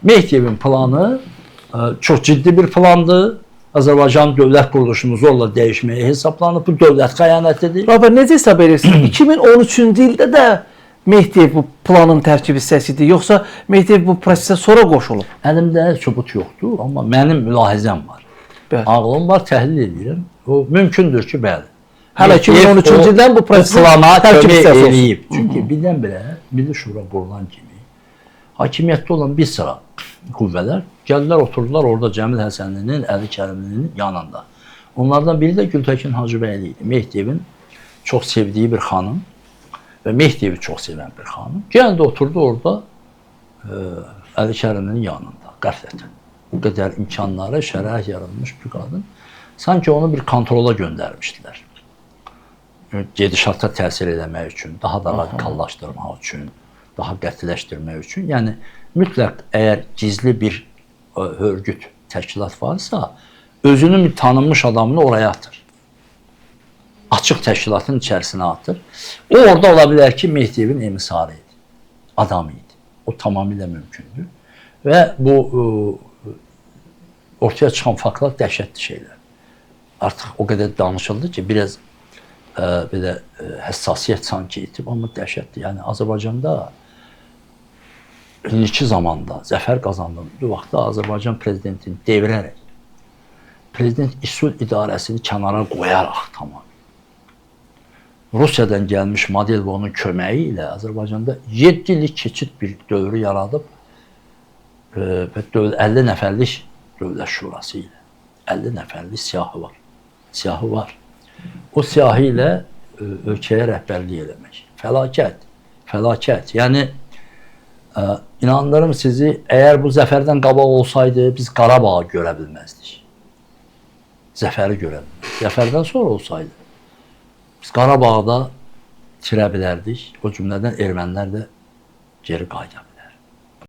Mehdiyevin planı çox ciddi bir plandır. Azərbaycan dövlət quruluşunu zorla dəyişməyə hesablanıb. Bu dövlət xəyanətidir. Robert, necə hesab edirsən? 2013-cü ildə də Mehdiyev bu planın tərkib hissəsi idi, yoxsa Mehdiyev bu prosesə sonra qoşulub? Əlimdə sübut yoxdur, amma mənim mülahizəm var. Bəli. Ağlım var, təhlil edirəm. O mümkündür ki, bəli. Hələ 2013-cü ildən bu prosesə plana tərkib kömək hissəsi eləyib. olsun. Çünki birdən-birə Milli Şura qurulan kimi hakimiyyətdə olan bir sıra qüvvələr gəldilər, oturdular orada Cəmil Həsənlinin, Əli Kərimlinin yanında. Onlardan biri də Gültəkin Hacıbəyli idi. Mehdiyevin çox sevdiyi bir xanım və Mehdiyevi çox sevən bir xanım. Gəldi, oturdu orada Əli Kərimlinin yanında, qəflətən. Bu qədər imkanları, şərait yaranmış bir qadın. Sanki onu bir kontrola göndərmişdilər. Gedişata təsir eləmək üçün, daha da radikallaşdırmaq üçün, daha qətiləşdirmək üçün. Yəni, mütləq əgər gizli bir örgüt, təşkilat varsa, özünün bir tanınmış adamını oraya atır. Açıq təşkilatın içərisinə atır. O, orada ola bilər ki, Mehdiyevin emisarı idi, adamı idi. O, tamamilə mümkündür. Və bu, ortaya çıxan faktlar dəhşətli şeylər. Artıq o qədər danışıldı ki, biraz belə həssasiyyət sanki itib, amma dəhşətli. Yəni, Azərbaycanda indiki zamanda zəfər qazandığı vaxtda Azərbaycan prezidentini devirərək, prezident İSUL idarəsini kənara qoyaraq tamam. Rusiyadan gəlmiş model və onun köməyi ilə Azərbaycanda 7 illik keçid bir dövrü yaradıb və 50 nəfərlik dövlət şurası ilə 50 nəfərlik siyahı var. Siyahı var. O siyahı ilə ölkəyə rəhbərlik eləmək. Fəlakət. Fəlakət. Yəni, inandırım sizi, əgər bu zəfərdən qabaq olsaydı, biz Qarabağı görə bilməzdik. Zəfəri görə bilməzdik. Zəfərdən sonra olsaydı, biz Qarabağda itirə bilərdik. O cümlədən ermənilər də geri qayıda.